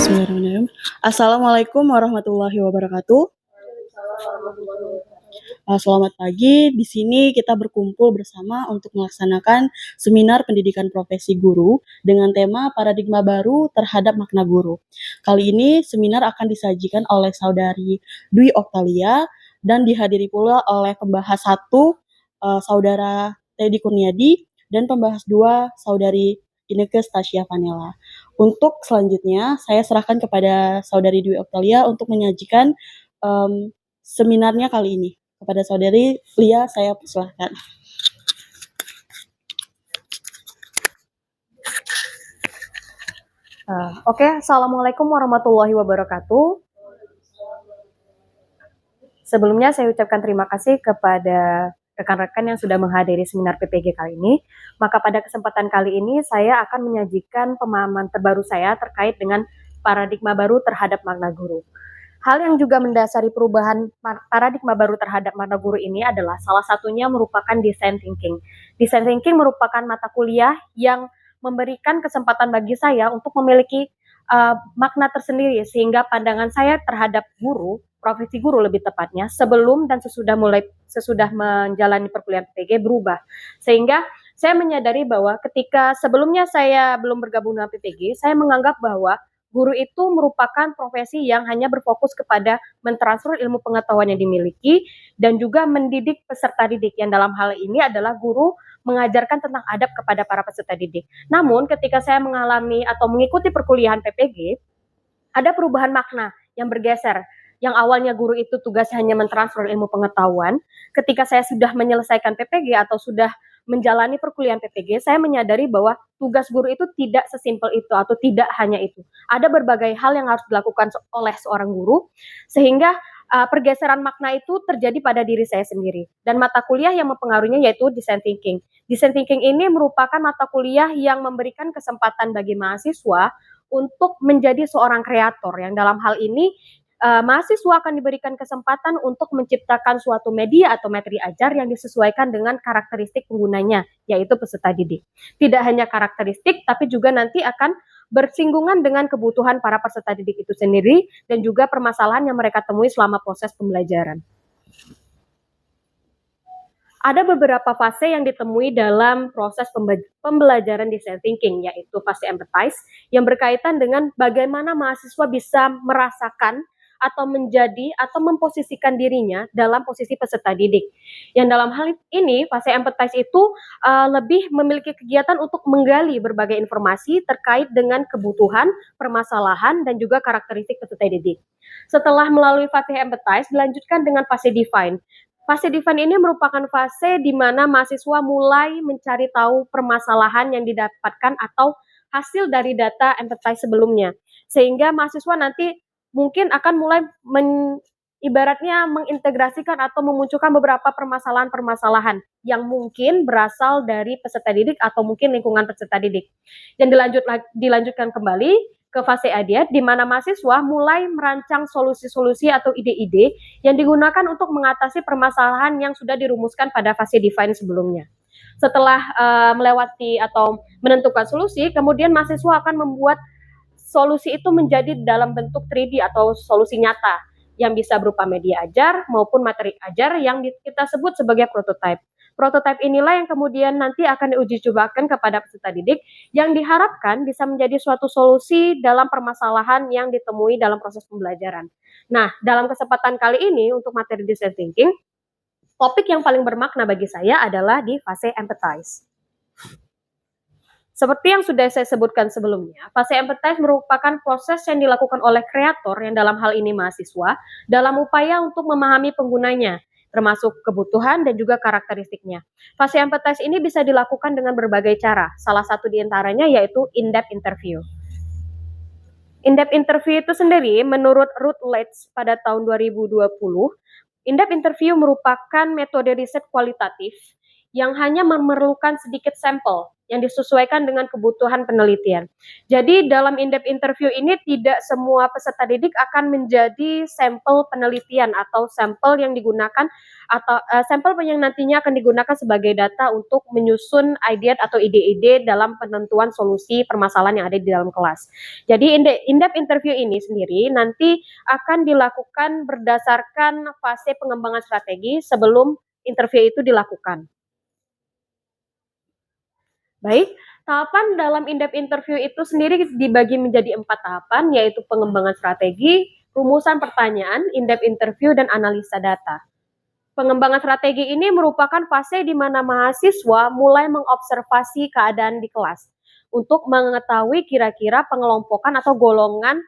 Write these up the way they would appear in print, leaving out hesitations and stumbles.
Bismillahirrahmanirrahim. Assalamualaikum warahmatullahi wabarakatuh. Selamat pagi. Di sini kita berkumpul bersama untuk melaksanakan seminar pendidikan profesi guru dengan tema paradigma baru terhadap makna guru. Kali ini seminar akan disajikan oleh saudari Dwi Oktalia dan dihadiri pula oleh pembahas 1 saudara Teddy Kurniadi dan pembahas 2 saudari Inneke Stasia Vanella. Untuk selanjutnya saya serahkan kepada saudari Dwi Oktalia untuk menyajikan seminarnya kali ini. Kepada saudari Lia saya persilahkan. Assalamualaikum warahmatullahi wabarakatuh. Sebelumnya saya ucapkan terima kasih kepada rekan-rekan yang sudah menghadiri seminar PPG kali ini. Maka pada kesempatan kali ini saya akan menyajikan pemahaman terbaru saya terkait dengan paradigma baru terhadap makna guru. Hal yang juga mendasari perubahan paradigma baru terhadap makna guru ini adalah salah satunya merupakan design thinking. Design thinking merupakan mata kuliah yang memberikan kesempatan bagi saya untuk memiliki makna tersendiri sehingga pandangan saya terhadap guru, profesi guru lebih tepatnya, sebelum dan sesudah menjalani perkuliahan PPG berubah. Sehingga saya menyadari bahwa ketika sebelumnya saya belum bergabung dengan PPG, saya menganggap bahwa guru itu merupakan profesi yang hanya berfokus kepada mentransfer ilmu pengetahuan yang dimiliki dan juga mendidik peserta didik, yang dalam hal ini adalah guru mengajarkan tentang adab kepada para peserta didik. Namun ketika saya mengalami atau mengikuti perkuliahan PPG, ada perubahan makna yang bergeser. Yang awalnya guru itu tugasnya hanya mentransfer ilmu pengetahuan, ketika saya sudah menyelesaikan PPG atau sudah menjalani perkuliahan PPG, saya menyadari bahwa tugas guru itu tidak sesimpel itu atau tidak hanya itu. Ada berbagai hal yang harus dilakukan oleh seorang guru, sehingga pergeseran makna itu terjadi pada diri saya sendiri. Dan mata kuliah yang mempengaruhinya yaitu design thinking. Design thinking ini merupakan mata kuliah yang memberikan kesempatan bagi mahasiswa untuk menjadi seorang kreator, yang dalam hal ini mahasiswa akan diberikan kesempatan untuk menciptakan suatu media atau materi ajar yang disesuaikan dengan karakteristik penggunanya, yaitu peserta didik. Tidak hanya karakteristik, tapi juga nanti akan bersinggungan dengan kebutuhan para peserta didik itu sendiri dan juga permasalahan yang mereka temui selama proses pembelajaran. Ada beberapa fase yang ditemui dalam proses pembelajaran design thinking, yaitu fase empathize yang berkaitan dengan bagaimana mahasiswa bisa merasakan atau menjadi atau memposisikan dirinya dalam posisi peserta didik. Yang dalam hal ini, fase empathize itu lebih memiliki kegiatan untuk menggali berbagai informasi terkait dengan kebutuhan, permasalahan, dan juga karakteristik peserta didik. Setelah melalui fase empathize, dilanjutkan dengan fase define. Fase define ini merupakan fase di mana mahasiswa mulai mencari tahu permasalahan yang didapatkan atau hasil dari data empathize sebelumnya. Sehingga mahasiswa nanti mungkin akan mulai ibaratnya mengintegrasikan atau memunculkan beberapa permasalahan-permasalahan yang mungkin berasal dari peserta didik atau mungkin lingkungan peserta didik. Dan dilanjutkan kembali ke fase adiat, di mana mahasiswa mulai merancang solusi-solusi atau ide-ide yang digunakan untuk mengatasi permasalahan yang sudah dirumuskan pada fase define sebelumnya. Setelah melewati atau menentukan solusi, kemudian mahasiswa akan membuat solusi itu menjadi dalam bentuk 3D atau solusi nyata yang bisa berupa media ajar maupun materi ajar yang kita sebut sebagai prototype. Prototipe inilah yang kemudian nanti akan diuji cobakan kepada peserta didik yang diharapkan bisa menjadi suatu solusi dalam permasalahan yang ditemui dalam proses pembelajaran. Nah, dalam kesempatan kali ini untuk materi design thinking, topik yang paling bermakna bagi saya adalah di fase empathize. Seperti yang sudah saya sebutkan sebelumnya, fase empathize merupakan proses yang dilakukan oleh kreator, yang dalam hal ini mahasiswa, dalam upaya untuk memahami penggunanya, termasuk kebutuhan dan juga karakteristiknya. Fase empathize ini bisa dilakukan dengan berbagai cara, salah satu diantaranya yaitu in-depth interview. In-depth interview itu sendiri, menurut Routledge pada tahun 2020, in-depth interview merupakan metode riset kualitatif yang hanya memerlukan sedikit sampel yang disesuaikan dengan kebutuhan penelitian. Jadi dalam in-depth interview ini tidak semua peserta didik akan menjadi sampel penelitian atau sampel yang digunakan atau sampel yang nantinya akan digunakan sebagai data untuk menyusun ide atau ide-ide dalam penentuan solusi permasalahan yang ada di dalam kelas. Jadi in-depth interview ini sendiri nanti akan dilakukan berdasarkan fase pengembangan strategi sebelum interview itu dilakukan. Baik, tahapan dalam in-depth interview itu sendiri dibagi menjadi 4 tahapan, yaitu pengembangan strategi, rumusan pertanyaan, in-depth interview, dan analisa data. Pengembangan strategi ini merupakan fase di mana mahasiswa mulai mengobservasi keadaan di kelas untuk mengetahui kira-kira pengelompokan atau golongan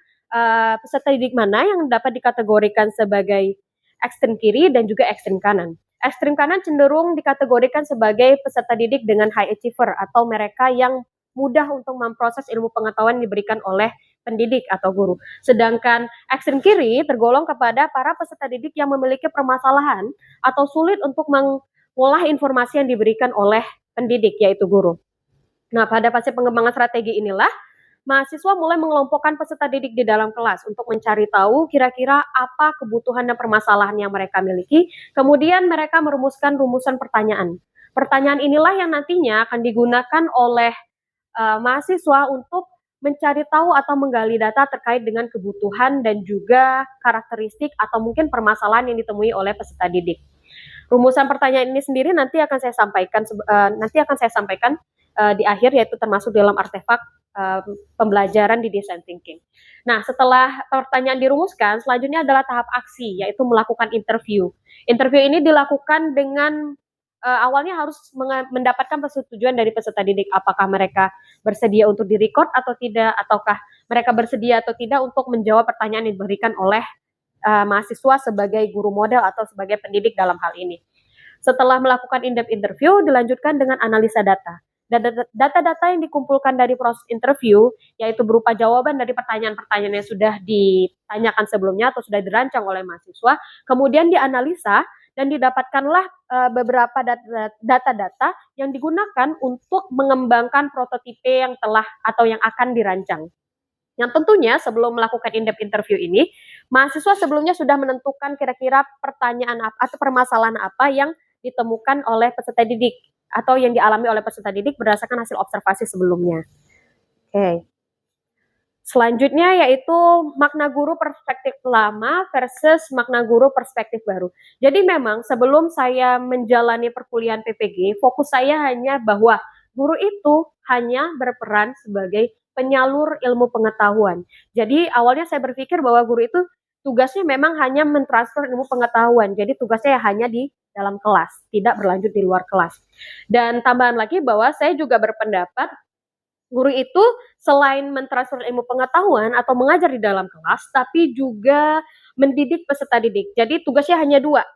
peserta didik mana yang dapat dikategorikan sebagai ekstrem kiri dan juga ekstrem kanan. Ekstrem kanan cenderung dikategorikan sebagai peserta didik dengan high achiever atau mereka yang mudah untuk memproses ilmu pengetahuan yang diberikan oleh pendidik atau guru. Sedangkan ekstrem kiri tergolong kepada para peserta didik yang memiliki permasalahan atau sulit untuk mengolah informasi yang diberikan oleh pendidik, yaitu guru. Nah, pada fase pengembangan strategi inilah mahasiswa mulai mengelompokkan peserta didik di dalam kelas untuk mencari tahu kira-kira apa kebutuhan dan permasalahan yang mereka miliki. Kemudian mereka merumuskan rumusan pertanyaan. Pertanyaan inilah yang nantinya akan digunakan oleh mahasiswa untuk mencari tahu atau menggali data terkait dengan kebutuhan dan juga karakteristik atau mungkin permasalahan yang ditemui oleh peserta didik. Rumusan pertanyaan ini sendiri nanti akan saya sampaikan di akhir, yaitu termasuk dalam artefak pembelajaran di design thinking. Nah, setelah pertanyaan dirumuskan, selanjutnya adalah tahap aksi, yaitu melakukan interview. Interview ini dilakukan dengan awalnya harus mendapatkan persetujuan dari peserta didik, apakah mereka bersedia untuk direcord atau tidak, ataukah mereka bersedia atau tidak untuk menjawab pertanyaan yang diberikan oleh mahasiswa sebagai guru model atau sebagai pendidik dalam hal ini. Setelah melakukan in-depth interview, dilanjutkan dengan analisa data. Data-data yang dikumpulkan dari proses interview, yaitu berupa jawaban dari pertanyaan-pertanyaan yang sudah ditanyakan sebelumnya atau sudah dirancang oleh mahasiswa, kemudian dianalisa dan didapatkanlah beberapa data-data yang digunakan untuk mengembangkan prototipe yang telah atau yang akan dirancang. Yang tentunya sebelum melakukan in-depth interview ini, mahasiswa sebelumnya sudah menentukan kira-kira pertanyaan apa atau permasalahan apa yang ditemukan oleh peserta didik atau yang dialami oleh peserta didik berdasarkan hasil observasi sebelumnya. Oke. Selanjutnya yaitu makna guru perspektif lama versus makna guru perspektif baru. Jadi memang sebelum saya menjalani perkuliahan PPG, fokus saya hanya bahwa guru itu hanya berperan sebagai penyalur ilmu pengetahuan. Jadi awalnya saya berpikir bahwa guru itu tugasnya memang hanya mentransfer ilmu pengetahuan. Jadi tugasnya hanya di dalam kelas, tidak berlanjut di luar kelas. Dan tambahan lagi bahwa saya juga berpendapat guru itu selain mentransfer ilmu pengetahuan atau mengajar di dalam kelas, tapi juga mendidik peserta didik. Jadi tugasnya hanya dua,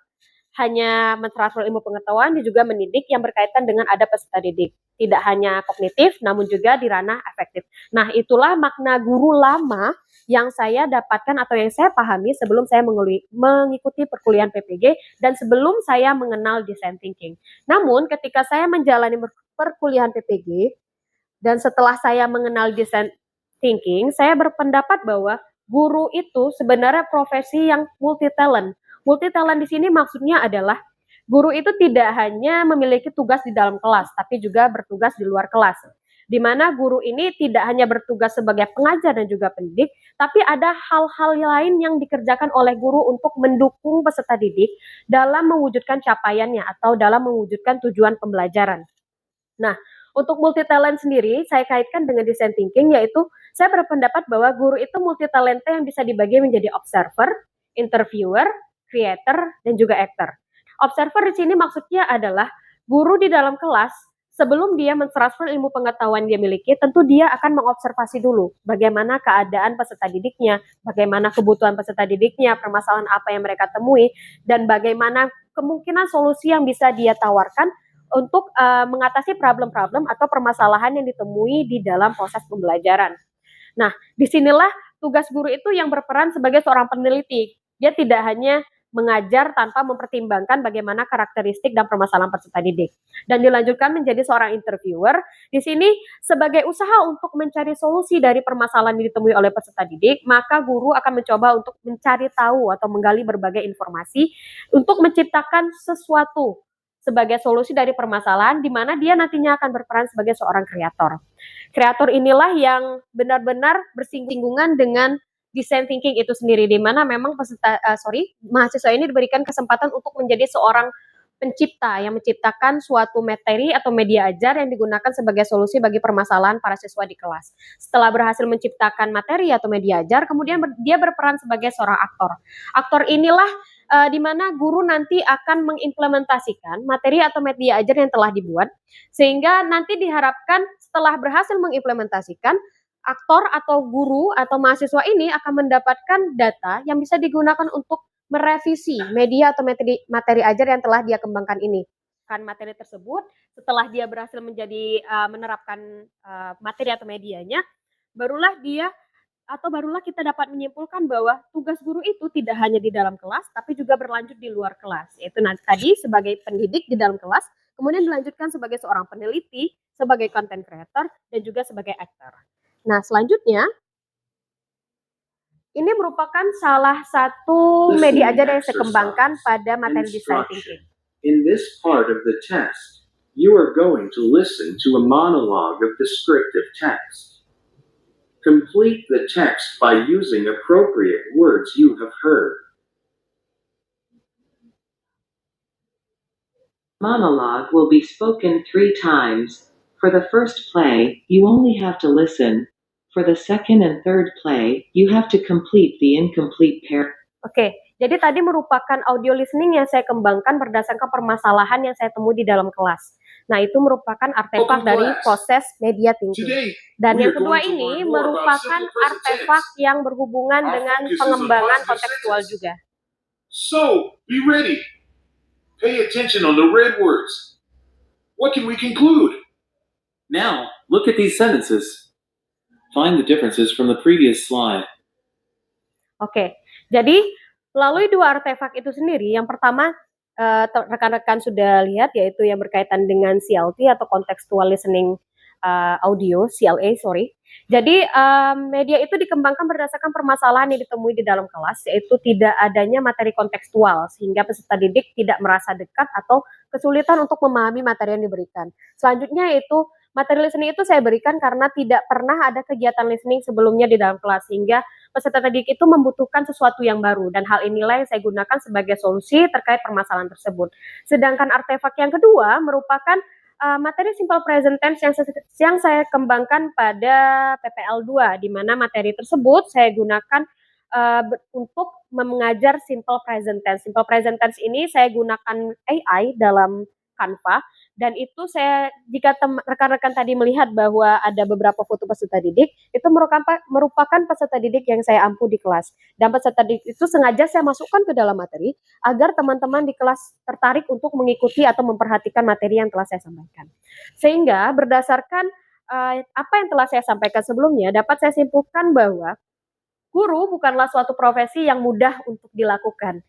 hanya mentransfer ilmu pengetahuan dan juga mendidik yang berkaitan dengan ada peserta didik. Tidak hanya kognitif, namun juga di ranah afektif. Nah, itulah makna guru lama yang saya dapatkan atau yang saya pahami sebelum saya mengikuti perkuliahan PPG dan sebelum saya mengenal design thinking. Namun, ketika saya menjalani perkuliahan PPG, dan setelah saya mengenal design thinking, saya berpendapat bahwa guru itu sebenarnya profesi yang multi talent. Multi talent di sini maksudnya adalah guru itu tidak hanya memiliki tugas di dalam kelas, tapi juga bertugas di luar kelas. Di mana guru ini tidak hanya bertugas sebagai pengajar dan juga pendidik, tapi ada hal-hal lain yang dikerjakan oleh guru untuk mendukung peserta didik dalam mewujudkan capaiannya atau dalam mewujudkan tujuan pembelajaran. Nah, untuk multi talent sendiri saya kaitkan dengan design thinking, yaitu saya berpendapat bahwa guru itu multi talenta yang bisa dibagi menjadi observer, interviewer, creator, dan juga actor. Observer di sini maksudnya adalah guru di dalam kelas sebelum dia mentransfer ilmu pengetahuan dia miliki, tentu dia akan mengobservasi dulu bagaimana keadaan peserta didiknya, bagaimana kebutuhan peserta didiknya, permasalahan apa yang mereka temui, dan bagaimana kemungkinan solusi yang bisa dia tawarkan untuk mengatasi problem-problem atau permasalahan yang ditemui di dalam proses pembelajaran. Nah, disinilah tugas guru itu yang berperan sebagai seorang peneliti. Dia tidak hanya mengajar tanpa mempertimbangkan bagaimana karakteristik dan permasalahan peserta didik. Dan dilanjutkan menjadi seorang interviewer. Di sini sebagai usaha untuk mencari solusi dari permasalahan yang ditemui oleh peserta didik, maka guru akan mencoba untuk mencari tahu atau menggali berbagai informasi untuk menciptakan sesuatu sebagai solusi dari permasalahan di mana dia nantinya akan berperan sebagai seorang kreator. Kreator inilah yang benar-benar bersinggungan dengan design thinking itu sendiri, di mana memang mahasiswa ini diberikan kesempatan untuk menjadi seorang pencipta yang menciptakan suatu materi atau media ajar yang digunakan sebagai solusi bagi permasalahan para siswa di kelas. Setelah berhasil menciptakan materi atau media ajar, kemudian dia berperan sebagai seorang aktor. Aktor inilah di mana guru nanti akan mengimplementasikan materi atau media ajar yang telah dibuat, sehingga nanti diharapkan setelah berhasil mengimplementasikan, aktor atau guru atau mahasiswa ini akan mendapatkan data yang bisa digunakan untuk merevisi media atau materi ajar yang telah dia kembangkan ini. Kan materi tersebut setelah dia berhasil menjadi menerapkan materi atau medianya, barulah kita dapat menyimpulkan bahwa tugas guru itu tidak hanya di dalam kelas, tapi juga berlanjut di luar kelas. Yaitu nanti tadi sebagai pendidik di dalam kelas, kemudian dilanjutkan sebagai seorang peneliti, sebagai content creator, dan juga sebagai aktor. Nah, selanjutnya, ini merupakan salah satu media ajar yang saya kembangkan pada materi design thinking. In this part of the test, you are going to listen to a monologue of descriptive text. Complete the text by using appropriate words you have heard. Monologue will be spoken 3 times. For the first play, you only have to listen. For the second and third play, you have to complete the incomplete paragraph. Oke, jadi tadi merupakan audio listening yang saya kembangkan berdasarkan permasalahan yang saya temui di dalam kelas. Nah, itu merupakan artefak dari proses media thinking. Dan yang kedua ini merupakan artefak yang berhubungan dengan pengembangan kontekstual juga. So, be ready. Pay attention on the red words. What can we conclude? Now, look at these sentences. Find the differences from the previous slide. Oke, jadi melalui 2 artefak itu sendiri, yang pertama rekan-rekan sudah lihat, yaitu yang berkaitan dengan CLT atau Contextual Listening Audio, CLA, sorry. Jadi media itu dikembangkan berdasarkan permasalahan yang ditemui di dalam kelas, yaitu tidak adanya materi kontekstual, sehingga peserta didik tidak merasa dekat atau kesulitan untuk memahami materi yang diberikan. Selanjutnya yaitu materi listening itu saya berikan karena tidak pernah ada kegiatan listening sebelumnya di dalam kelas, sehingga peserta didik itu membutuhkan sesuatu yang baru, dan hal inilah yang saya gunakan sebagai solusi terkait permasalahan tersebut. Sedangkan artefak yang kedua merupakan materi simple present tense yang saya kembangkan pada PPL 2, di mana materi tersebut saya gunakan untuk mengajar simple present tense. Simple present tense ini saya gunakan AI dalam Canva, dan itu jika rekan-rekan tadi melihat bahwa ada beberapa foto peserta didik, itu merupakan peserta didik yang saya ampu di kelas. Dan peserta didik itu sengaja saya masukkan ke dalam materi agar teman-teman di kelas tertarik untuk mengikuti atau memperhatikan materi yang telah saya sampaikan. Sehingga berdasarkan apa yang telah saya sampaikan sebelumnya, dapat saya simpulkan bahwa guru bukanlah suatu profesi yang mudah untuk dilakukan.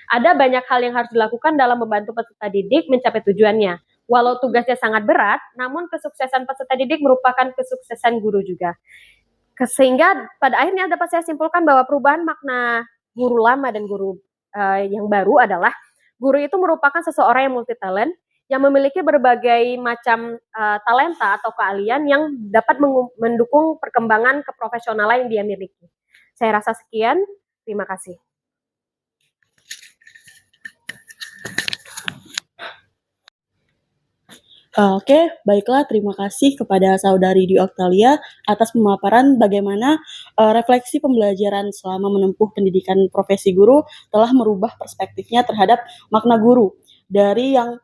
Ada banyak hal yang harus dilakukan dalam membantu peserta didik mencapai tujuannya. Walau tugasnya sangat berat, namun kesuksesan peserta didik merupakan kesuksesan guru juga. Sehingga pada akhirnya dapat saya simpulkan bahwa perubahan makna guru lama dan guru yang baru adalah guru itu merupakan seseorang yang multi talent, yang memiliki berbagai macam talenta atau keahlian yang dapat mendukung perkembangan keprofesionalan yang dia miliki. Saya rasa sekian, terima kasih. Oke, baiklah, terima kasih kepada Saudari Dwi Octalia atas pemaparan bagaimana refleksi pembelajaran selama menempuh pendidikan profesi guru telah merubah perspektifnya terhadap makna guru dari yang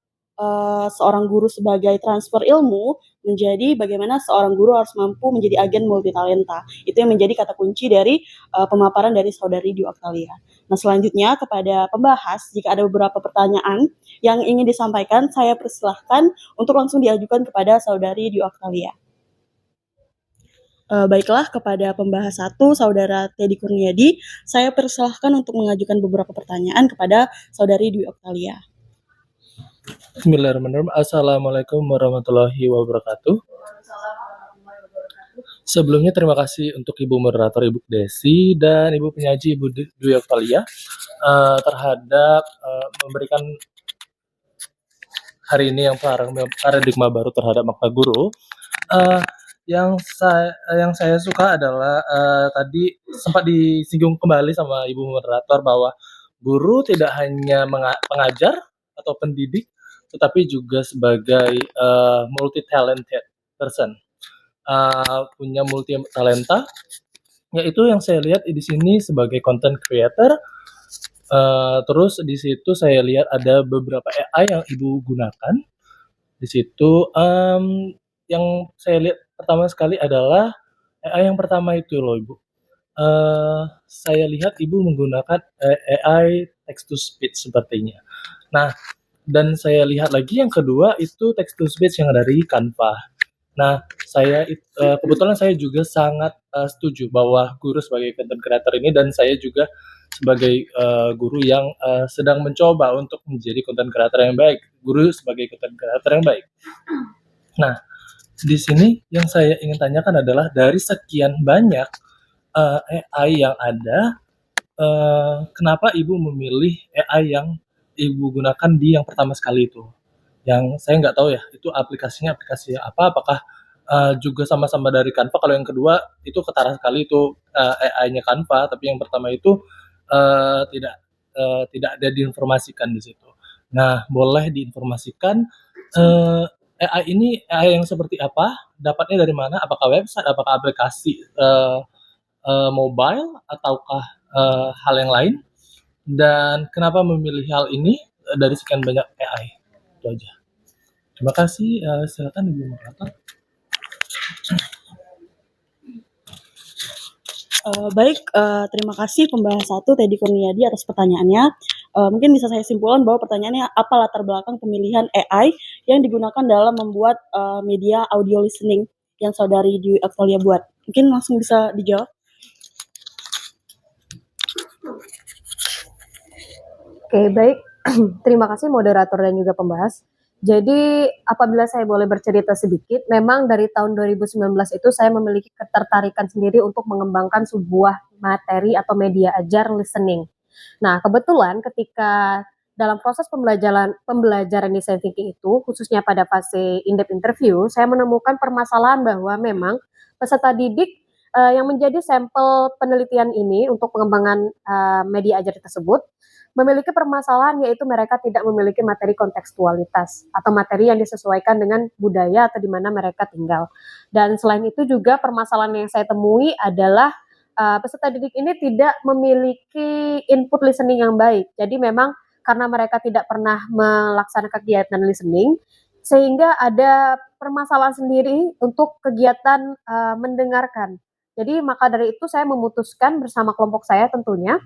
seorang guru sebagai transfer ilmu menjadi bagaimana seorang guru harus mampu menjadi agen multitalenta. Itu yang menjadi kata kunci dari pemaparan dari Saudari Dwi Octalia. Nah, selanjutnya kepada pembahas, jika ada beberapa pertanyaan yang ingin disampaikan, saya persilahkan untuk langsung diajukan kepada Saudari Dwi Octalia. Baiklah, kepada pembahas 1, Saudara Teddy Kurniadi, saya persilahkan untuk mengajukan beberapa pertanyaan kepada Saudari Dwi Oktalia. Bismillahirrahmanirrahim. Assalamualaikum warahmatullahi wabarakatuh. Sebelumnya terima kasih untuk Ibu Moderator Ibu Desi dan Ibu Penyaji Ibu Dwi Oktalia terhadap memberikan hari ini yang paradigma baru terhadap makna guru. Yang saya suka adalah tadi sempat disinggung kembali sama Ibu Moderator bahwa guru tidak hanya pengajar atau pendidik, tetapi juga sebagai multi talented person, punya multi talenta, yaitu yang saya lihat di sini sebagai content creator. Terus di situ saya lihat ada beberapa AI yang Ibu gunakan. Di situ yang saya lihat pertama sekali adalah AI yang pertama itu loh Ibu. Saya lihat Ibu menggunakan AI text to speech sepertinya. Nah, dan saya lihat lagi yang kedua itu text to speech yang dari Canva. Nah, kebetulan saya juga sangat setuju bahwa guru sebagai content creator ini, dan saya juga sebagai guru yang sedang mencoba untuk menjadi content creator yang baik, guru sebagai content creator yang baik. Nah, di sini yang saya ingin tanyakan adalah dari sekian banyak AI yang ada, kenapa Ibu memilih AI yang Ibu gunakan di yang pertama sekali itu? Yang saya nggak tahu ya, itu aplikasi apa, apakah juga sama-sama dari Canva. Kalau yang kedua itu ketara sekali itu AI-nya Canva, tapi yang pertama itu tidak ada diinformasikan di situ. Nah, boleh diinformasikan AI ini AI yang seperti apa? Dapatnya dari mana? Apakah website? Apakah aplikasi mobile? Ataukah hal yang lain? Dan kenapa memilih hal ini dari sekian banyak AI? Itu aja. Terima kasih. Silakan Ibu Moderator. Baik, terima kasih pembahas 1 Teddy Kurniadi atas pertanyaannya. Mungkin bisa saya simpulkan bahwa pertanyaannya apa latar belakang pemilihan AI yang digunakan dalam membuat media audio listening yang Saudari Dwi Oktalia buat. Mungkin langsung bisa dijawab. Oke, baik. Terima kasih moderator dan juga pembahas. Jadi, apabila saya boleh bercerita sedikit, memang dari tahun 2019 itu saya memiliki ketertarikan sendiri untuk mengembangkan sebuah materi atau media ajar listening. Nah, kebetulan ketika dalam proses pembelajaran design thinking itu, khususnya pada fase in-depth interview, saya menemukan permasalahan bahwa memang peserta didik yang menjadi sampel penelitian ini untuk pengembangan media ajar tersebut memiliki permasalahan, yaitu mereka tidak memiliki materi kontekstualitas atau materi yang disesuaikan dengan budaya atau di mana mereka tinggal. Dan selain itu juga permasalahan yang saya temui adalah peserta didik ini tidak memiliki input listening yang baik. Jadi memang karena mereka tidak pernah melaksanakan kegiatan listening, sehingga ada permasalahan sendiri untuk kegiatan mendengarkan. Jadi maka dari itu saya memutuskan bersama kelompok saya tentunya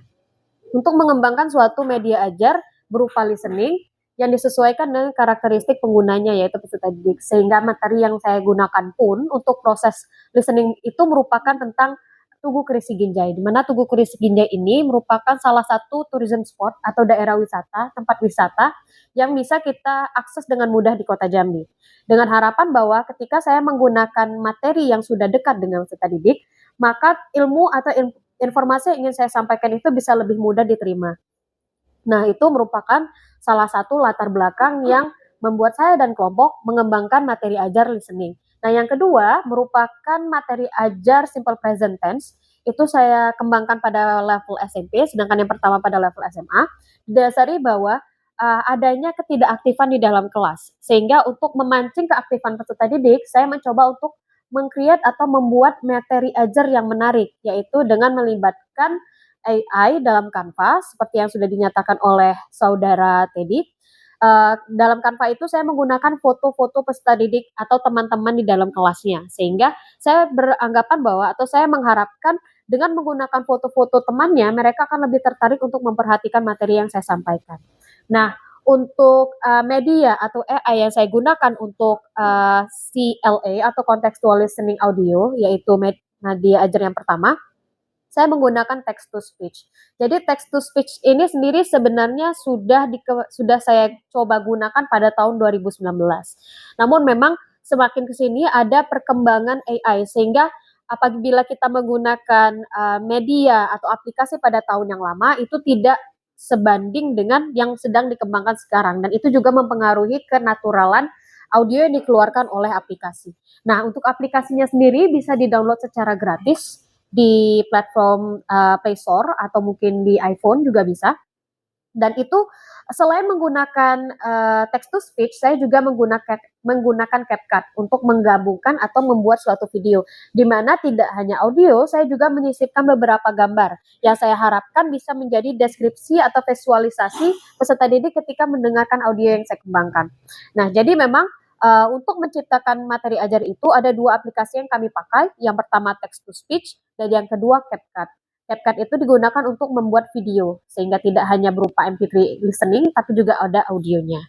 untuk mengembangkan suatu media ajar berupa listening yang disesuaikan dengan karakteristik penggunanya, yaitu peserta didik. Sehingga materi yang saya gunakan pun untuk proses listening itu merupakan tentang Tugu Krisi Ginjai, di mana Tugu Krisi Ginjai ini merupakan salah satu tourism spot atau daerah wisata, tempat wisata yang bisa kita akses dengan mudah di Kota Jambi. Dengan harapan bahwa ketika saya menggunakan materi yang sudah dekat dengan peserta didik, maka ilmu atau informasi yang ingin saya sampaikan itu bisa lebih mudah diterima. Nah, itu merupakan salah satu latar belakang yang membuat saya dan kelompok mengembangkan materi ajar listening. Nah, yang kedua merupakan materi ajar simple present tense. Itu saya kembangkan pada level SMP, sedangkan yang pertama pada level SMA. Didasari bahwa adanya ketidakaktifan di dalam kelas. Sehingga untuk memancing keaktifan peserta didik, saya mencoba untuk meng-create atau membuat materi ajar yang menarik, yaitu dengan melibatkan AI dalam Canva, seperti yang sudah dinyatakan oleh saudara Teddy. Dalam Canva itu saya menggunakan foto-foto peserta didik atau teman-teman di dalam kelasnya, sehingga saya beranggapan bahwa atau saya mengharapkan dengan menggunakan foto-foto temannya, mereka akan lebih tertarik untuk memperhatikan materi yang saya sampaikan. Nah, untuk media atau AI yang saya gunakan untuk CLA atau contextual listening audio, yaitu media ajar yang pertama, saya menggunakan text to speech. Jadi text to speech ini sendiri sebenarnya sudah saya coba gunakan pada tahun 2019. Namun memang semakin ke sini ada perkembangan AI sehingga apabila kita menggunakan media atau aplikasi pada tahun yang lama itu tidak sebanding dengan yang sedang dikembangkan sekarang dan itu juga mempengaruhi kenaturalan audio yang dikeluarkan oleh aplikasi. Nah, untuk aplikasinya sendiri bisa di-download secara gratis di platform Play Store atau mungkin di iPhone juga bisa. Dan itu selain menggunakan text to speech, saya juga menggunakan CapCut untuk menggabungkan atau membuat suatu video. Di mana tidak hanya audio, saya juga menyisipkan beberapa gambar yang saya harapkan bisa menjadi deskripsi atau visualisasi peserta didik ketika mendengarkan audio yang saya kembangkan. Nah, jadi memang untuk menciptakan materi ajar itu ada 2 aplikasi yang kami pakai. Yang pertama text to speech dan yang kedua CapCut. CapCut itu digunakan untuk membuat video sehingga tidak hanya berupa MP3 listening tapi juga ada audionya.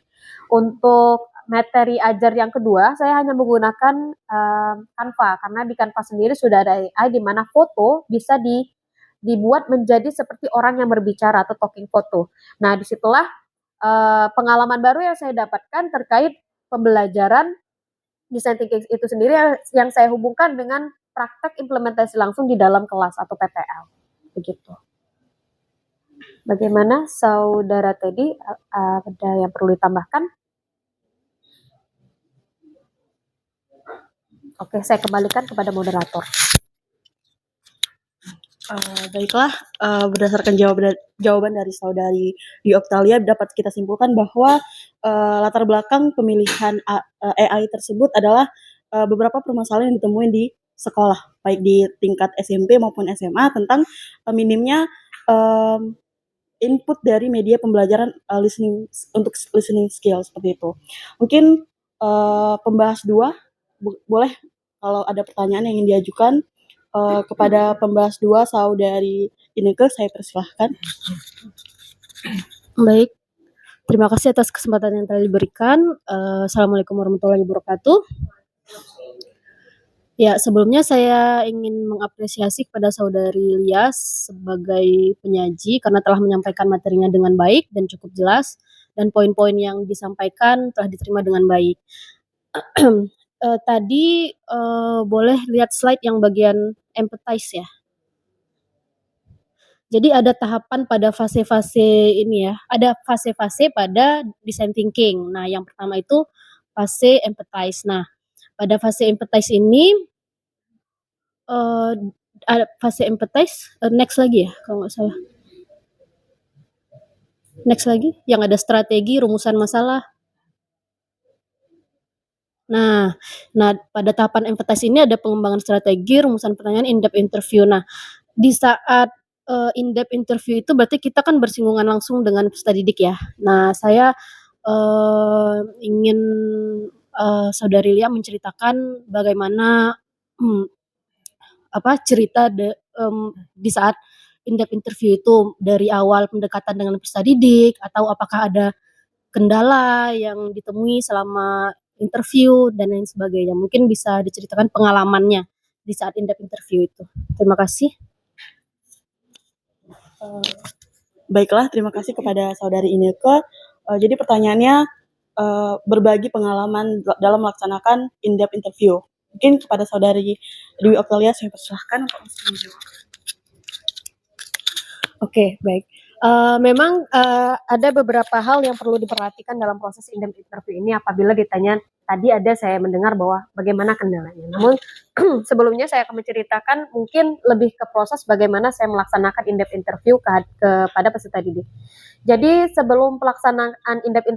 Untuk materi ajar yang kedua, saya hanya menggunakan Canva karena di Canva sendiri sudah ada AI di mana foto bisa dibuat menjadi seperti orang yang berbicara atau talking photo. Nah, disitulah pengalaman baru yang saya dapatkan terkait pembelajaran design thinking itu sendiri yang saya hubungkan dengan praktek implementasi langsung di dalam kelas atau PPL. Begitu. Bagaimana Saudara Teddy, ada yang perlu ditambahkan? Oke, saya kembalikan kepada moderator. Baiklah, berdasarkan jawaban dari saudari Dwi Oktalia dapat kita simpulkan bahwa latar belakang pemilihan AI tersebut adalah beberapa permasalahan yang ditemui di sekolah, baik di tingkat SMP maupun SMA tentang minimnya input dari media pembelajaran untuk listening skill seperti itu. Mungkin pembahas 2 boleh kalau ada pertanyaan yang ingin diajukan kepada pembahas 2 saudari Inneke, saya persilahkan. Baik, terima kasih atas kesempatan yang telah diberikan. Assalamualaikum warahmatullahi wabarakatuh. Ya, sebelumnya saya ingin mengapresiasi kepada saudari Lia sebagai penyaji karena telah menyampaikan materinya dengan baik dan cukup jelas dan poin-poin yang disampaikan telah diterima dengan baik. Tadi boleh lihat slide yang bagian empathize ya. Jadi ada tahapan pada fase-fase ini ya, ada fase-fase pada design thinking. Nah, yang pertama itu fase empathize. Nah, pada fase empathize ini ada fase empathize, next lagi ya kalau nggak salah. Next lagi, yang ada strategi, rumusan masalah. Nah, pada tahapan empathize ini ada pengembangan strategi, rumusan pertanyaan, in-depth interview. Nah, di saat in-depth interview itu berarti kita kan bersinggungan langsung dengan peserta didik ya. Nah, saya ingin saudari Lia menceritakan bagaimana cerita di saat in-depth interview itu dari awal pendekatan dengan peserta didik atau apakah ada kendala yang ditemui selama interview dan lain sebagainya. Mungkin bisa diceritakan pengalamannya di saat in-depth interview itu. Terima kasih. Baiklah, terima kasih kepada saudari Inneke. Jadi pertanyaannya berbagi pengalaman dalam melaksanakan in-depth interview. Mungkin kepada saudari Dwi Oktalia saya persilahkan untuk menjawab. Oke, baik. Memang ada beberapa hal yang perlu diperhatikan dalam proses in-depth interview ini apabila ditanya tadi saya mendengar bahwa bagaimana kendalanya. Namun sebelumnya saya akan menceritakan mungkin lebih ke proses bagaimana saya melaksanakan in-depth interview kepada peserta didik. Jadi sebelum pelaksanaan in-depth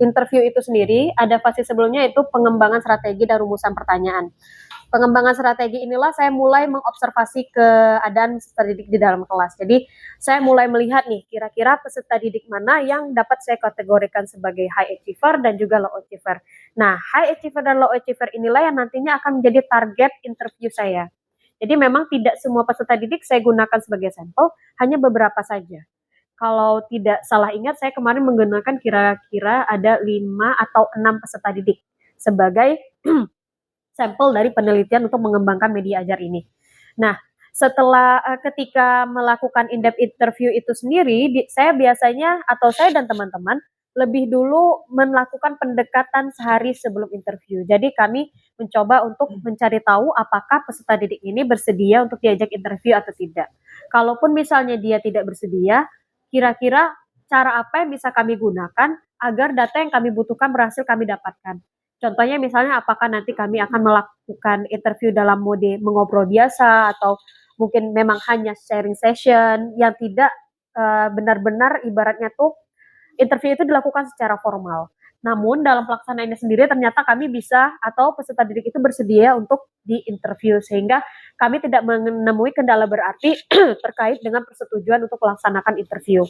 interview itu sendiri, ada fase sebelumnya itu pengembangan strategi dan rumusan pertanyaan. Pengembangan strategi inilah saya mulai mengobservasi keadaan peserta didik di dalam kelas. Jadi saya mulai melihat nih kira-kira peserta didik mana yang dapat saya kategorikan sebagai high achiever dan juga low achiever. Nah, high achiever dan low achiever inilah yang nantinya akan menjadi target interview saya. Jadi memang tidak semua peserta didik saya gunakan sebagai sampel, hanya beberapa saja. Kalau tidak salah ingat, saya kemarin menggunakan kira-kira ada 5 atau 6 peserta didik sebagai sampel dari penelitian untuk mengembangkan media ajar ini. Nah, setelah ketika melakukan in-depth interview itu sendiri, saya biasanya atau saya dan teman-teman lebih dulu melakukan pendekatan sehari sebelum interview. Jadi kami mencoba untuk mencari tahu apakah peserta didik ini bersedia untuk diajak interview atau tidak. Kalaupun misalnya dia tidak bersedia, kira-kira cara apa yang bisa kami gunakan agar data yang kami butuhkan berhasil kami dapatkan. Contohnya misalnya apakah nanti kami akan melakukan interview dalam mode mengobrol biasa atau mungkin memang hanya sharing session yang tidak benar-benar ibaratnya tuh interview itu dilakukan secara formal. Namun dalam pelaksanaannya sendiri ternyata kami bisa atau peserta didik itu bersedia untuk diinterview sehingga kami tidak menemui kendala berarti terkait dengan persetujuan untuk melaksanakan interview.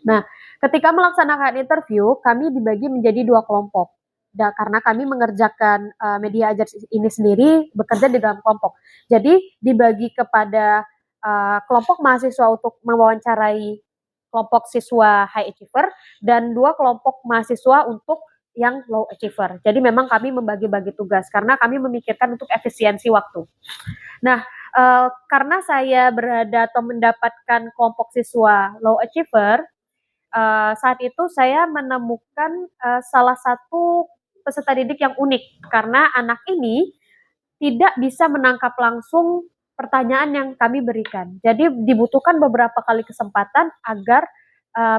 Nah, ketika melaksanakan interview, kami dibagi menjadi 2 kelompok. Karena kami mengerjakan media ajar ini sendiri bekerja di dalam kelompok. Jadi dibagi kepada kelompok mahasiswa untuk mewawancarai kelompok siswa high achiever dan 2 kelompok mahasiswa untuk yang low achiever. Jadi memang kami membagi-bagi tugas karena kami memikirkan untuk efisiensi waktu. Nah, karena saya berada atau mendapatkan kelompok siswa low achiever, saat itu saya menemukan salah satu peserta didik yang unik karena anak ini tidak bisa menangkap langsung pertanyaan yang kami berikan. Jadi dibutuhkan beberapa kali kesempatan agar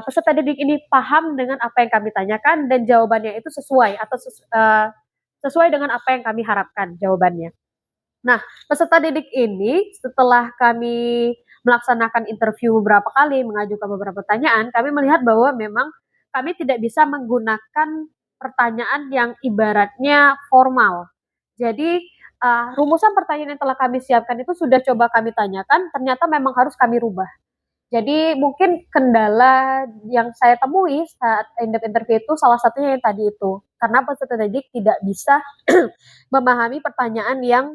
peserta didik ini paham dengan apa yang kami tanyakan dan jawabannya itu sesuai atau sesuai dengan apa yang kami harapkan jawabannya. Nah, peserta didik ini setelah kami melaksanakan interview beberapa kali, mengajukan beberapa pertanyaan, kami melihat bahwa memang kami tidak bisa menggunakan pertanyaan yang ibaratnya formal. Jadi, rumusan pertanyaan yang telah kami siapkan itu sudah coba kami tanyakan, ternyata memang harus kami rubah. Jadi mungkin kendala yang saya temui saat in-depth interview itu salah satunya yang tadi itu, karena peserta didik tidak bisa memahami pertanyaan yang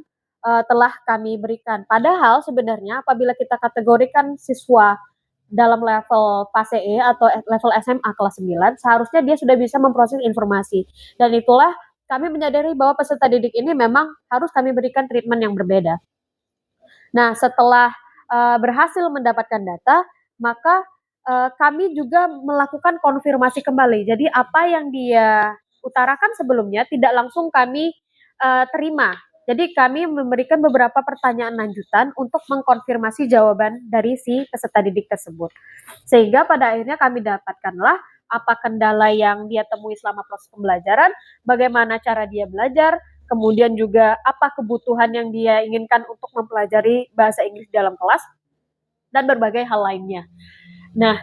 telah kami berikan. Padahal sebenarnya apabila kita kategorikan siswa dalam level fase E atau level SMA kelas 9, seharusnya dia sudah bisa memproses informasi. Dan itulah kami menyadari bahwa peserta didik ini memang harus kami berikan treatment yang berbeda. Nah, setelah berhasil mendapatkan data, maka kami juga melakukan konfirmasi kembali. Jadi apa yang dia utarakan sebelumnya tidak langsung kami terima. Jadi kami memberikan beberapa pertanyaan lanjutan untuk mengkonfirmasi jawaban dari si peserta didik tersebut. Sehingga pada akhirnya kami dapatkanlah apa kendala yang dia temui selama proses pembelajaran, bagaimana cara dia belajar, kemudian juga apa kebutuhan yang dia inginkan untuk mempelajari bahasa Inggris dalam kelas, dan berbagai hal lainnya. Nah,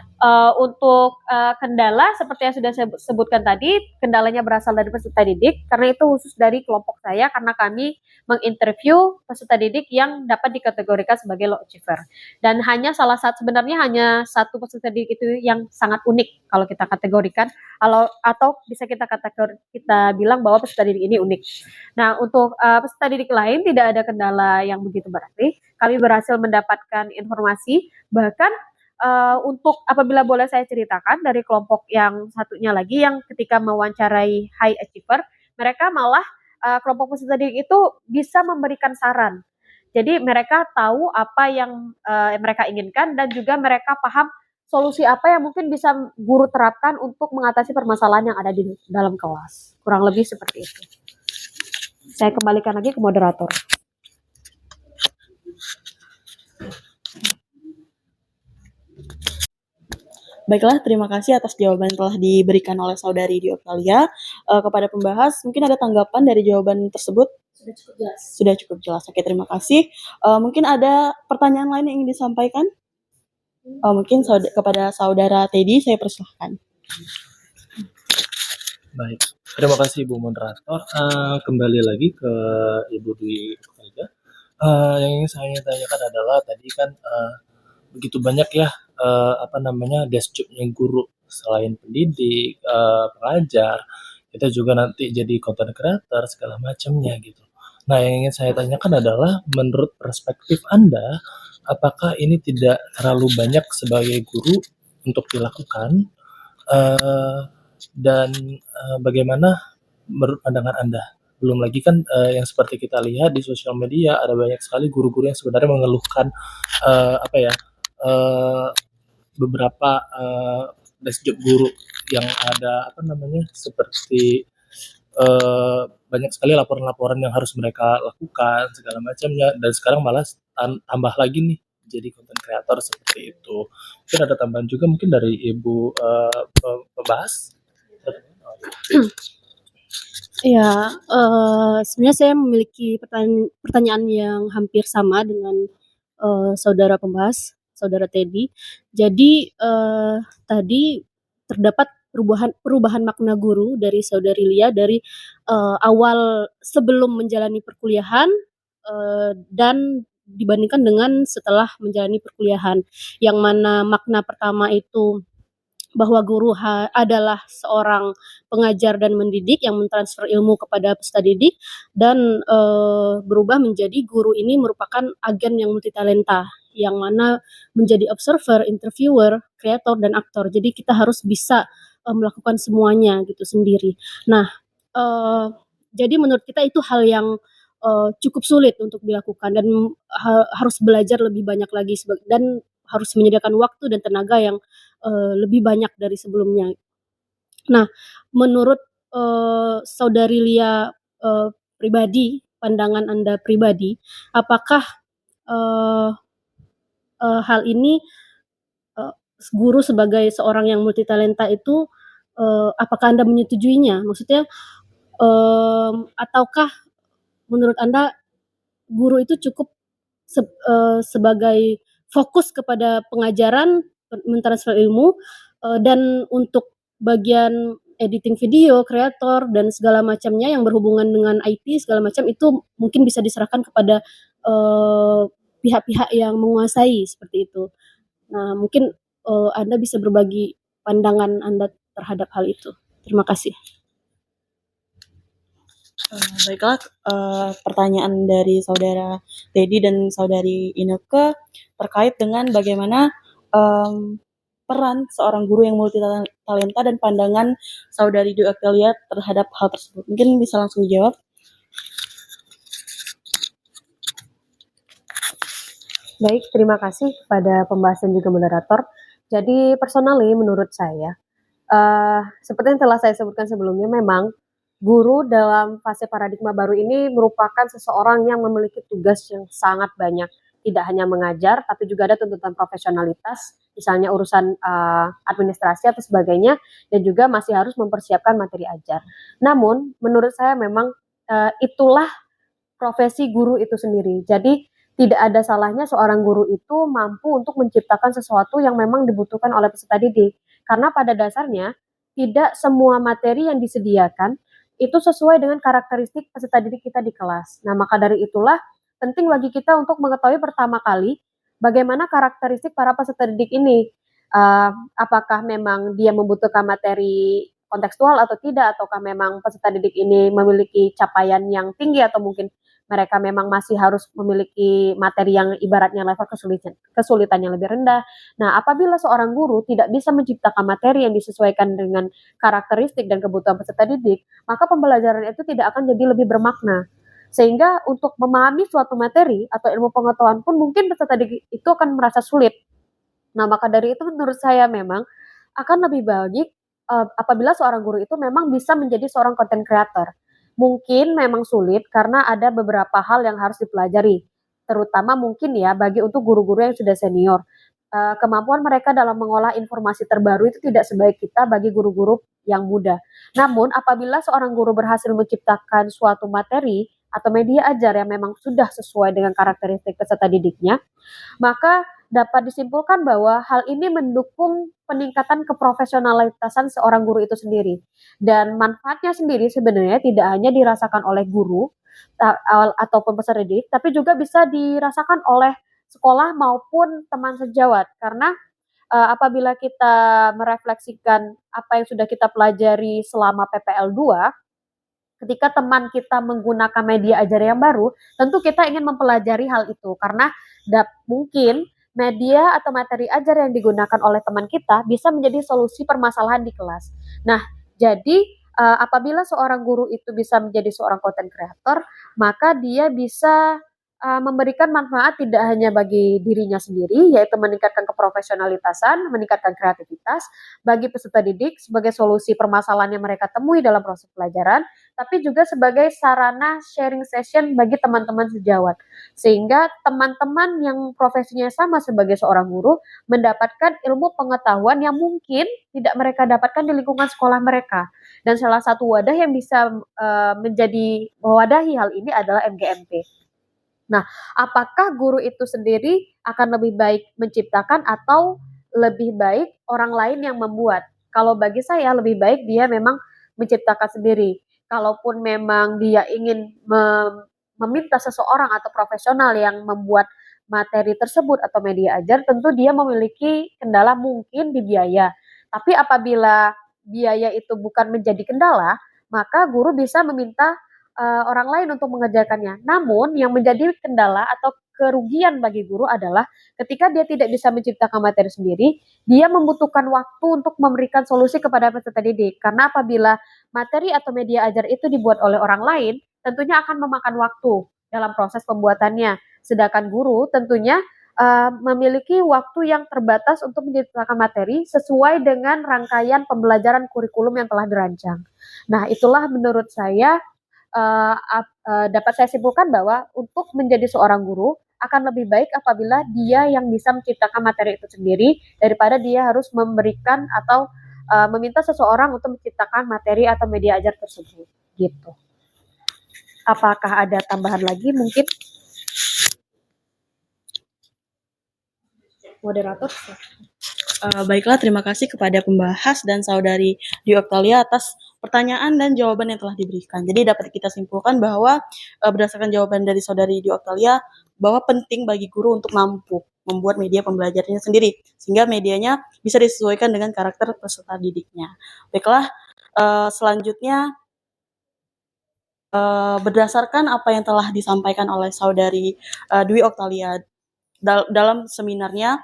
untuk kendala seperti yang sudah saya sebutkan tadi, kendalanya berasal dari peserta didik, karena itu khusus dari kelompok saya, karena kami menginterview peserta didik yang dapat dikategorikan sebagai low achiever. Dan sebenarnya hanya satu peserta didik itu yang sangat unik kalau kita kategorikan, atau bisa kita bilang bahwa peserta didik ini unik. Nah, untuk peserta didik lain tidak ada kendala yang begitu berarti. Kami berhasil mendapatkan informasi, bahkan untuk apabila boleh saya ceritakan dari kelompok yang satunya lagi yang ketika mewawancarai high achiever, mereka malah kelompok peserta didik itu bisa memberikan saran. Jadi mereka tahu apa yang mereka inginkan dan juga mereka paham solusi apa yang mungkin bisa guru terapkan untuk mengatasi permasalahan yang ada di dalam kelas. Kurang lebih seperti itu. Saya kembalikan lagi ke moderator. Baiklah, terima kasih atas jawaban yang telah diberikan oleh saudari Diokalia. Kepada pembahas, mungkin ada tanggapan dari jawaban tersebut? Sudah cukup jelas. Sudah cukup jelas. Oke, terima kasih. Mungkin ada pertanyaan lain yang ingin disampaikan? Mungkin kepada saudara Teddy, saya persilahkan. Baik, terima kasih Ibu Moderator. Kembali lagi ke Ibu Dwi Oktalia. Yang ingin saya tanyakan adalah tadi kan begitu banyak ya desk job-nya guru selain pendidik, pengajar, kita juga nanti jadi content creator segala macamnya gitu. Nah, yang ingin saya tanyakan adalah menurut perspektif Anda, apakah ini tidak terlalu banyak sebagai guru untuk dilakukan? Dan bagaimana menurut pandangan Anda? Belum lagi kan, yang seperti kita lihat di sosial media ada banyak sekali guru-guru yang sebenarnya mengeluhkan, apa ya, eee, beberapa, desk job guru yang ada, apa namanya, seperti, banyak sekali laporan-laporan yang harus mereka lakukan segala macamnya, dan sekarang malah tambah lagi nih jadi konten kreator seperti itu. Mungkin ada tambahan juga mungkin dari Ibu, pembahas? Ya, sebenarnya saya memiliki pertanyaan yang hampir sama dengan, saudara pembahas, saudara Teddy. Jadi, tadi terdapat perubahan makna guru dari saudari Lia dari, awal sebelum menjalani perkuliahan, dan dibandingkan dengan setelah menjalani perkuliahan. Yang mana makna pertama itu bahwa guru adalah seorang pengajar dan mendidik yang mentransfer ilmu kepada peserta didik dan, berubah menjadi guru ini merupakan agen yang multitalenta, yang mana menjadi observer, interviewer, kreator, dan aktor. Jadi kita harus bisa, melakukan semuanya gitu sendiri. Nah, eee, jadi menurut kita itu hal yang, cukup sulit untuk dilakukan dan harus belajar lebih banyak lagi dan harus menyediakan waktu dan tenaga yang lebih banyak dari sebelumnya. Nah, menurut, saudari Lia, pribadi, pandangan Anda pribadi, apakah, eee hal ini, eee, guru sebagai seorang yang multitalenta itu, apakah Anda menyetujuinya? Maksudnya, ataukah menurut Anda guru itu cukup sebagai fokus kepada pengajaran, mentransfer ilmu, dan untuk bagian editing video, kreator, dan segala macamnya yang berhubungan dengan IT segala macam itu mungkin bisa diserahkan kepada, pihak-pihak yang menguasai, seperti itu. Nah, mungkin, Anda bisa berbagi pandangan Anda terhadap hal itu. Terima kasih. Baiklah, pertanyaan dari saudara Teddy dan saudari Ineke terkait dengan bagaimana, peran seorang guru yang multitalenta dan pandangan saudari Dwi Octavia terhadap hal tersebut. Mungkin bisa langsung dijawab? Baik, terima kasih kepada pembahas dan juga moderator. Jadi personally menurut saya, seperti yang telah saya sebutkan sebelumnya, memang guru dalam fase paradigma baru ini merupakan seseorang yang memiliki tugas yang sangat banyak. Tidak hanya mengajar, tapi juga ada tuntutan profesionalitas, misalnya urusan administrasi atau sebagainya, dan juga masih harus mempersiapkan materi ajar. Namun, menurut saya memang itulah profesi guru itu sendiri. Jadi tidak ada salahnya seorang guru itu mampu untuk menciptakan sesuatu yang memang dibutuhkan oleh peserta didik. Karena pada dasarnya tidak semua materi yang disediakan itu sesuai dengan karakteristik peserta didik kita di kelas. Nah, maka dari itulah penting bagi kita untuk mengetahui pertama kali bagaimana karakteristik para peserta didik ini. Apakah memang dia membutuhkan materi kontekstual atau tidak, ataukah memang peserta didik ini memiliki capaian yang tinggi atau mungkin mereka memang masih harus memiliki materi yang ibaratnya level kesulitan yang lebih rendah. Nah, apabila seorang guru tidak bisa menciptakan materi yang disesuaikan dengan karakteristik dan kebutuhan peserta didik, maka pembelajaran itu tidak akan jadi lebih bermakna. Sehingga untuk memahami suatu materi atau ilmu pengetahuan pun mungkin peserta didik itu akan merasa sulit. Nah, maka dari itu menurut saya memang akan lebih baik apabila seorang guru itu memang bisa menjadi seorang content creator. Mungkin memang sulit karena ada beberapa hal yang harus dipelajari, terutama mungkin ya bagi untuk guru-guru yang sudah senior. Kemampuan mereka dalam mengolah informasi terbaru itu tidak sebaik kita bagi guru-guru yang muda. Namun apabila seorang guru berhasil menciptakan suatu materi atau media ajar yang memang sudah sesuai dengan karakteristik peserta didiknya, maka dapat disimpulkan bahwa hal ini mendukung peningkatan keprofesionalitasan seorang guru itu sendiri. Dan manfaatnya sendiri sebenarnya tidak hanya dirasakan oleh guru ataupun peserta didik, tapi juga bisa dirasakan oleh sekolah maupun teman sejawat. Karena apabila kita merefleksikan apa yang sudah kita pelajari selama PPL 2, ketika teman kita menggunakan media ajar yang baru, tentu kita ingin mempelajari hal itu karena mungkin media atau materi ajar yang digunakan oleh teman kita bisa menjadi solusi permasalahan di kelas. Nah, jadi apabila seorang guru itu bisa menjadi seorang content creator, maka dia bisa memberikan manfaat tidak hanya bagi dirinya sendiri, yaitu meningkatkan keprofesionalitasan, meningkatkan kreativitas bagi peserta didik sebagai solusi permasalahan yang mereka temui dalam proses pelajaran, tapi juga sebagai sarana sharing session bagi teman-teman sejawat. Sehingga teman-teman yang profesinya sama sebagai seorang guru mendapatkan ilmu pengetahuan yang mungkin tidak mereka dapatkan di lingkungan sekolah mereka. Dan salah satu wadah yang bisa menjadi mewadahi hal ini adalah MGMP. Nah, apakah guru itu sendiri akan lebih baik menciptakan atau lebih baik orang lain yang membuat? Kalau bagi saya lebih baik dia memang menciptakan sendiri. Kalaupun memang dia ingin meminta seseorang atau profesional yang membuat materi tersebut atau media ajar, tentu dia memiliki kendala mungkin di biaya. Tapi apabila biaya itu bukan menjadi kendala, maka guru bisa meminta orang lain untuk mengerjakannya. Namun yang menjadi kendala atau kerugian bagi guru adalah ketika dia tidak bisa menciptakan materi sendiri, dia membutuhkan waktu untuk memberikan solusi kepada peserta didik. Karena apabila materi atau media ajar itu dibuat oleh orang lain, tentunya akan memakan waktu dalam proses pembuatannya. Sedangkan guru tentunya memiliki waktu yang terbatas untuk menciptakan materi sesuai dengan rangkaian pembelajaran kurikulum yang telah dirancang. Nah, itulah menurut saya dapat saya simpulkan bahwa untuk menjadi seorang guru akan lebih baik apabila dia yang bisa menciptakan materi itu sendiri daripada dia harus memberikan atau meminta seseorang untuk menciptakan materi atau media ajar tersebut gitu. Apakah ada tambahan lagi mungkin? Moderator? Baiklah, terima kasih kepada pembahas dan saudari Dwi Oktalia atas pertanyaan dan jawaban yang telah diberikan. Jadi dapat kita simpulkan bahwa berdasarkan jawaban dari saudari Dwi Oktalia bahwa penting bagi guru untuk mampu membuat media pembelajarannya sendiri sehingga medianya bisa disesuaikan dengan karakter peserta didiknya. Baiklah, selanjutnya berdasarkan apa yang telah disampaikan oleh saudari Dwi Oktalia dalam seminarnya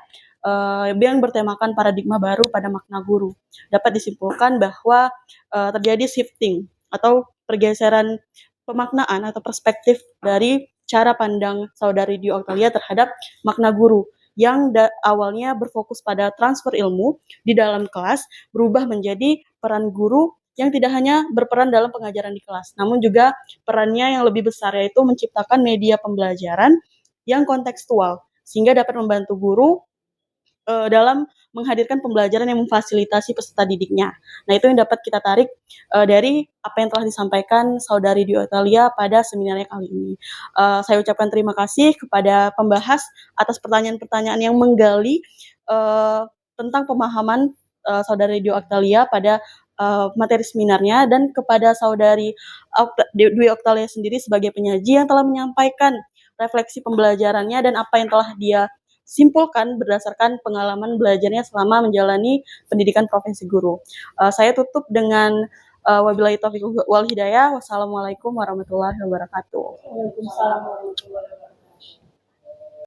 yang bertemakan paradigma baru pada makna guru, dapat disimpulkan bahwa terjadi shifting atau pergeseran pemaknaan atau perspektif dari cara pandang saudari Dwi Oktalia terhadap makna guru yang awalnya berfokus pada transfer ilmu di dalam kelas berubah menjadi peran guru yang tidak hanya berperan dalam pengajaran di kelas, namun juga perannya yang lebih besar yaitu menciptakan media pembelajaran yang kontekstual sehingga dapat membantu guru dalam menghadirkan pembelajaran yang memfasilitasi peserta didiknya. Nah, itu yang dapat kita tarik dari apa yang telah disampaikan saudari Dwi Oktalia pada seminarnya kali ini. Saya ucapkan terima kasih kepada pembahas atas pertanyaan-pertanyaan yang menggali tentang pemahaman saudari Dwi Oktalia pada materi seminarnya dan kepada saudari Dwi Oktalia sendiri sebagai penyaji yang telah menyampaikan refleksi pembelajarannya dan apa yang telah dia simpulkan berdasarkan pengalaman belajarnya selama menjalani pendidikan profesi guru. Saya tutup dengan wabillahi taufiq wal hidayah. Wassalamualaikum warahmatullahi wabarakatuh. Waalaikumsalam warahmatullahi wabarakatuh.